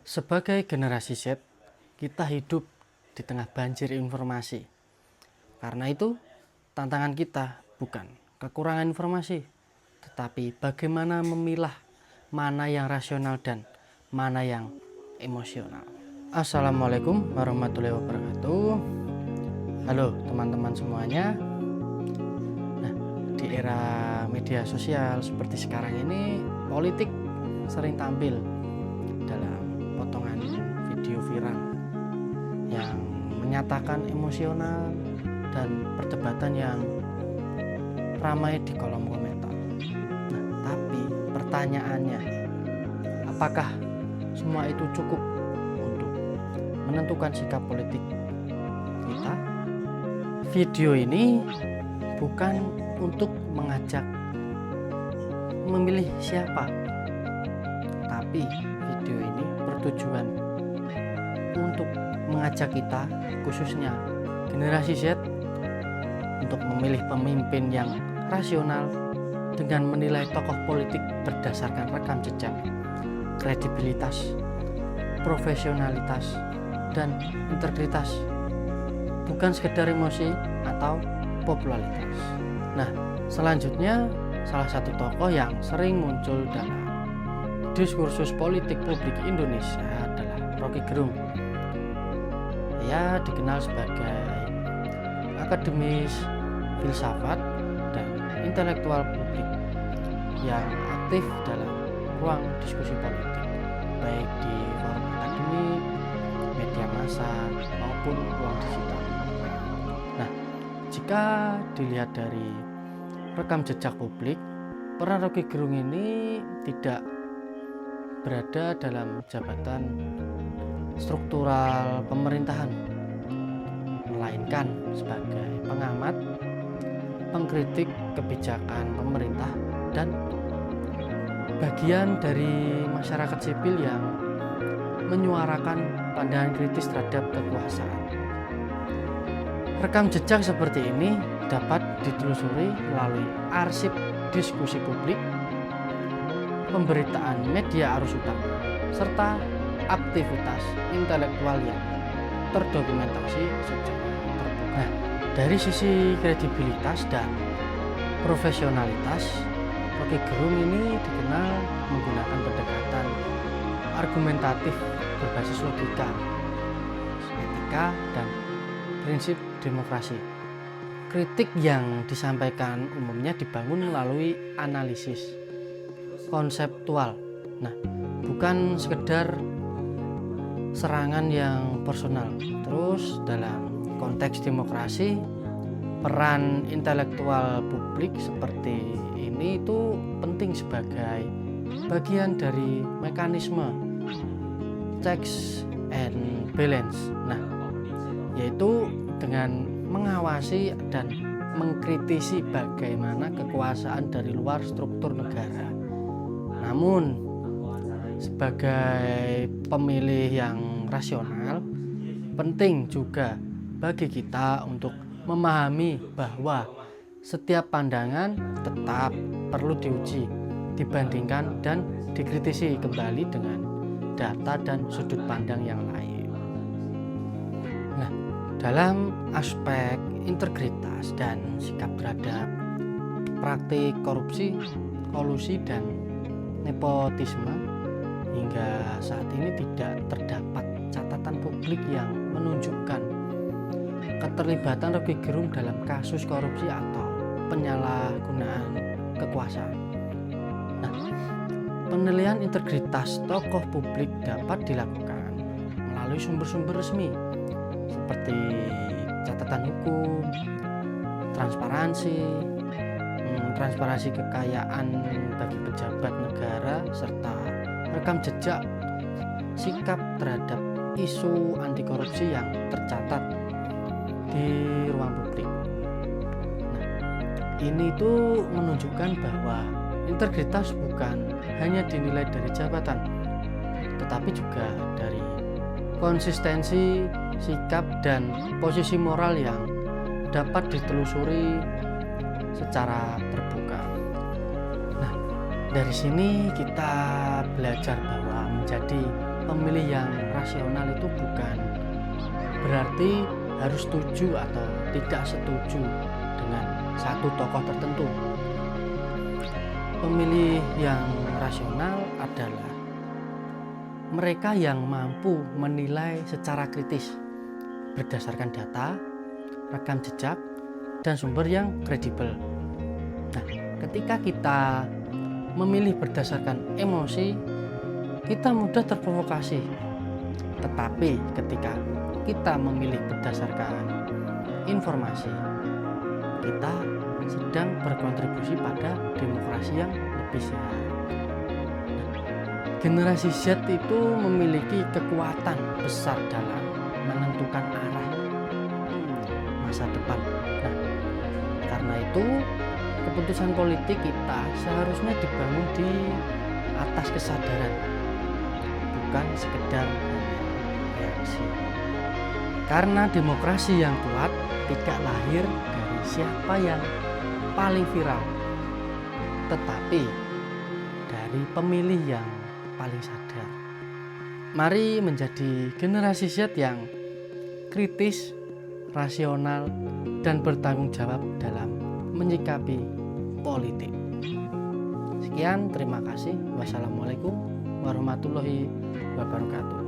Sebagai generasi Z, kita hidup di tengah banjir informasi. Karena itu, tantangan kita bukan kekurangan informasi, tetapi bagaimana memilah mana yang rasional dan mana yang emosional. Assalamualaikum warahmatullahi wabarakatuh. Halo teman-teman semuanya. Nah, di era media sosial seperti sekarang ini, politik sering tampil dalam potongan video viral yang menyatakan emosional dan perdebatan yang ramai di kolom komentar. Nah, tapi pertanyaannya, apakah semua itu cukup untuk menentukan sikap politik kita? Video ini bukan untuk mengajak memilih siapa, tapi video ini bertujuan untuk mengajak kita, khususnya generasi Z, untuk memilih pemimpin yang rasional dengan menilai tokoh politik berdasarkan rekam jejak, kredibilitas, profesionalitas, dan integritas, bukan sekedar emosi atau popularitas. Nah, selanjutnya salah satu tokoh yang sering muncul dalam diskursus politik publik Indonesia adalah Roky Gerung. Ia dikenal sebagai akademis filsafat dan intelektual publik yang aktif dalam ruang diskusi politik, baik di forum akademik, media massa, maupun ruang digital. Nah, jika dilihat dari rekam jejak publik, peran Roky Gerung ini tidak berada dalam jabatan struktural pemerintahan, melainkan sebagai pengamat, pengkritik kebijakan pemerintah, dan bagian dari masyarakat sipil yang menyuarakan pandangan kritis terhadap kekuasaan. Rekam jejak seperti ini dapat ditelusuri melalui arsip diskusi publik, pemberitaan media arus utama, serta aktivitas intelektual yang terdokumentasi secara terbuka. Nah, dari sisi kredibilitas dan profesionalitas, Roky Gerung ini dikenal menggunakan pendekatan argumentatif berbasis logika, etika, dan prinsip demokrasi. Kritik yang disampaikan umumnya dibangun melalui analisis konseptual. Nah, bukan sekedar serangan yang personal. Terus dalam konteks demokrasi, peran intelektual publik seperti ini itu penting sebagai bagian dari mekanisme checks and balance. Nah, yaitu dengan mengawasi dan mengkritisi bagaimana kekuasaan dari luar struktur negara. Namun, sebagai pemilih yang rasional, penting juga bagi kita untuk memahami bahwa setiap pandangan tetap perlu diuji, dibandingkan, dan dikritisi kembali dengan data dan sudut pandang yang lain. Nah, dalam aspek integritas dan sikap terhadap praktik korupsi, kolusi, dan nepotisme, hingga saat ini tidak terdapat catatan publik yang menunjukkan keterlibatan Roky Gerung dalam kasus korupsi atau penyalahgunaan kekuasaan. Nah, penilaian integritas tokoh publik dapat dilakukan melalui sumber-sumber resmi seperti catatan hukum, transparansi kekayaan bagi pejabat negara, serta rekam jejak sikap terhadap isu anti korupsi yang tercatat di ruang publik. Nah, ini tuh menunjukkan bahwa integritas bukan hanya dinilai dari jabatan, tetapi juga dari konsistensi, sikap, dan posisi moral yang dapat ditelusuri secara terbuka. Nah, dari sini kita belajar bahwa menjadi pemilih yang rasional itu bukan berarti harus setuju atau tidak setuju dengan satu tokoh tertentu. Pemilih yang rasional adalah mereka yang mampu menilai secara kritis berdasarkan data, rekam jejak, dan sumber yang kredibel. Nah, ketika kita memilih berdasarkan emosi, kita mudah terprovokasi. Tetapi ketika kita memilih berdasarkan informasi, kita sedang berkontribusi pada demokrasi yang lebih sehat. Generasi Z itu memiliki kekuatan besar dalam menentukan arah masa depan. Nah, karena itu keputusan politik kita seharusnya dibangun di atas kesadaran, bukan sekedar reaksi. Karena demokrasi yang kuat tidak lahir dari siapa yang paling viral, tetapi dari pemilih yang paling sadar. Mari menjadi generasi Z yang kritis, rasional, dan bertanggung jawab dalam menyikapi politik. Sekian, terima kasih. Wassalamualaikum warahmatullahi wabarakatuh.